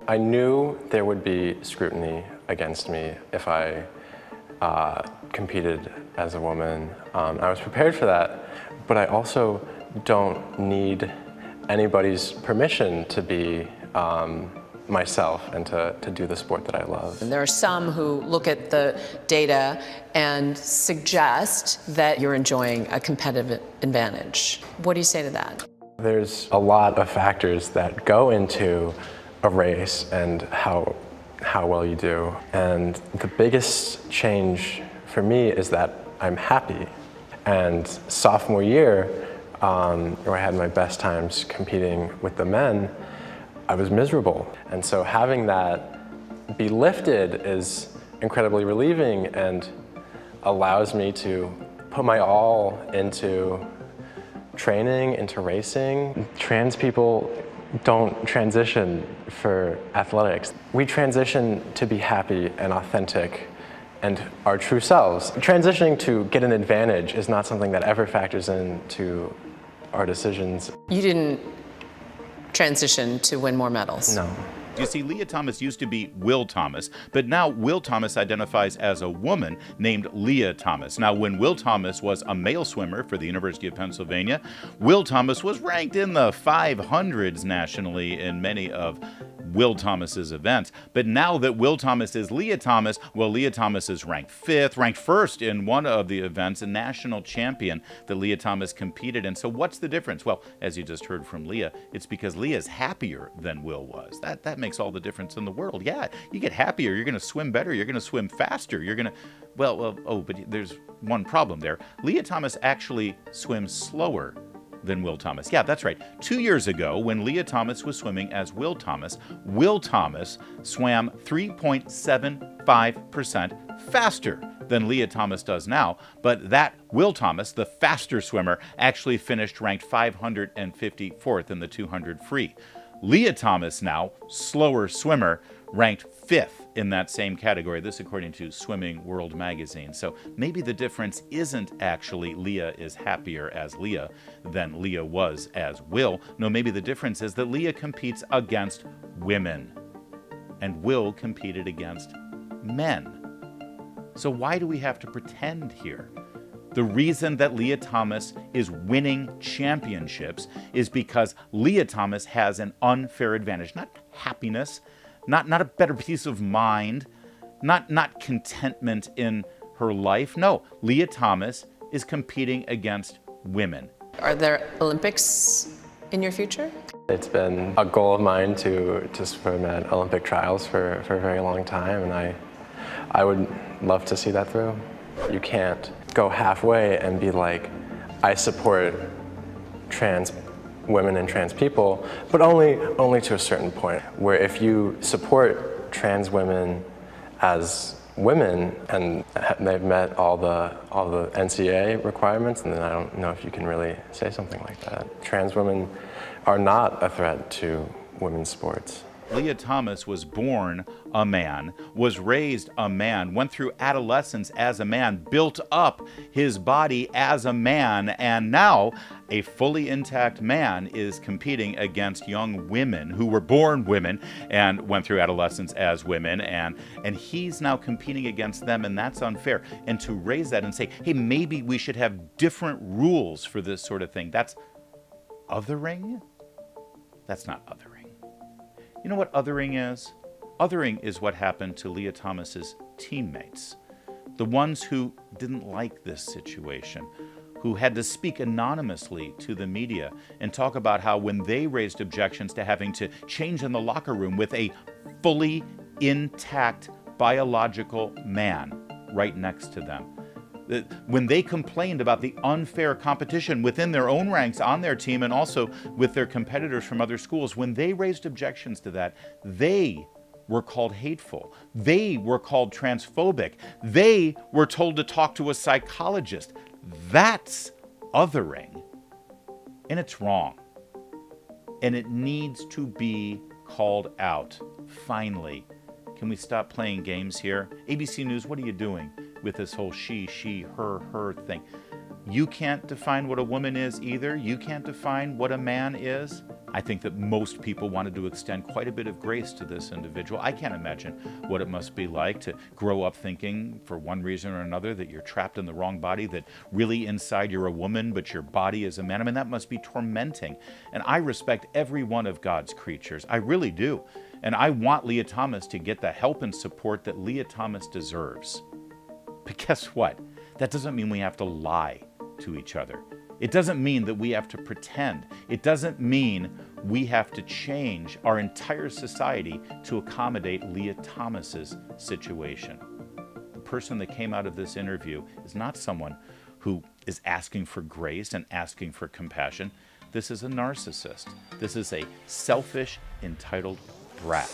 I knew there would be scrutiny against me if I competed as a woman. I was prepared for that, but I also don't need anybody's permission to be myself and to do the sport that I love. And there are some who look at the data and suggest that you're enjoying a competitive advantage. What do you say to that? There's a lot of factors that go into a race and how well you do. And the biggest change for me is that I'm happy. And sophomore year, where I had my best times competing with the men, I was miserable. And so having that be lifted is incredibly relieving and allows me to put my all into training, into racing. Trans people don't transition for athletics. We transition to be happy and authentic and our true selves. Transitioning to get an advantage is not something that ever factors into our decisions. You didn't transition to win more medals. No. You see, Lia Thomas used to be Will Thomas, but now Will Thomas identifies as a woman named Lia Thomas. Now, when Will Thomas was a male swimmer for the University of Pennsylvania, Will Thomas was ranked in the 500s nationally in many of Will Thomas's events. But now that Will Thomas is Lia Thomas, well, Lia Thomas is ranked 5th, ranked 1st in one of the events, a national champion that Lia Thomas competed in. So what's the difference? Well, as you just heard from Lia, it's because Lia's happier than Will was. That makes all the difference in the world. Yeah, you get happier, you're going to swim better, you're going to swim faster, you're going to, but there's one problem there. Lia Thomas actually swims slower than Will Thomas. Yeah, that's right. 2 years ago, when Lia Thomas was swimming as Will Thomas swam 3.75% faster than Lia Thomas does now, but that Will Thomas, the faster swimmer, actually finished ranked 554th in the 200 free. Lia Thomas now, slower swimmer, ranked 5th in that same category. This according to Swimming World magazine. So maybe the difference isn't actually Lia is happier as Lia than Lia was as Will. No, maybe the difference is that Lia competes against women and Will competed against men. So why do we have to pretend here? The reason that Lia Thomas is winning championships is because Lia Thomas has an unfair advantage, not happiness, not a better peace of mind, not contentment in her life. No, Lia Thomas is competing against women. Are there Olympics in your future? It's been a goal of mine to swim at Olympic trials for a very long time, and I would love to see that through. You can't go halfway and be like, I support trans women and trans people, but only to a certain point, where if you support trans women as women and they've met all the NCAA requirements, and then I don't know if you can really say something like that. Trans women are not a threat to women's sports. Lia Thomas was born a man, was raised a man, went through adolescence as a man, built up his body as a man, and now a fully intact man is competing against young women who were born women and went through adolescence as women, and he's now competing against them, and that's unfair. And to raise that and say, hey, maybe we should have different rules for this sort of thing, that's othering? That's not othering. You know what othering is? Othering is what happened to Lia Thomas's teammates, the ones who didn't like this situation, who had to speak anonymously to the media and talk about how when they raised objections to having to change in the locker room with a fully intact biological man right next to them, when they complained about the unfair competition within their own ranks on their team and also with their competitors from other schools, when they raised objections to that, they were called hateful. They were called transphobic. They were told to talk to a psychologist. That's othering. And it's wrong. And it needs to be called out. Finally, can we stop playing games here? ABC News, what are you doing with this whole she, her thing? You can't define what a woman is either. You can't define what a man is. I think that most people wanted to extend quite a bit of grace to this individual. I can't imagine what it must be like to grow up thinking, for one reason or another, that you're trapped in the wrong body, that really inside you're a woman, but your body is a man. I mean, that must be tormenting. And I respect every one of God's creatures. I really do. And I want Lia Thomas to get the help and support that Lia Thomas deserves. But guess what? That doesn't mean we have to lie to each other. It doesn't mean that we have to pretend. It doesn't mean we have to change our entire society to accommodate Lia Thomas's situation. The person that came out of this interview is not someone who is asking for grace and asking for compassion. This is a narcissist. This is a selfish, entitled brat.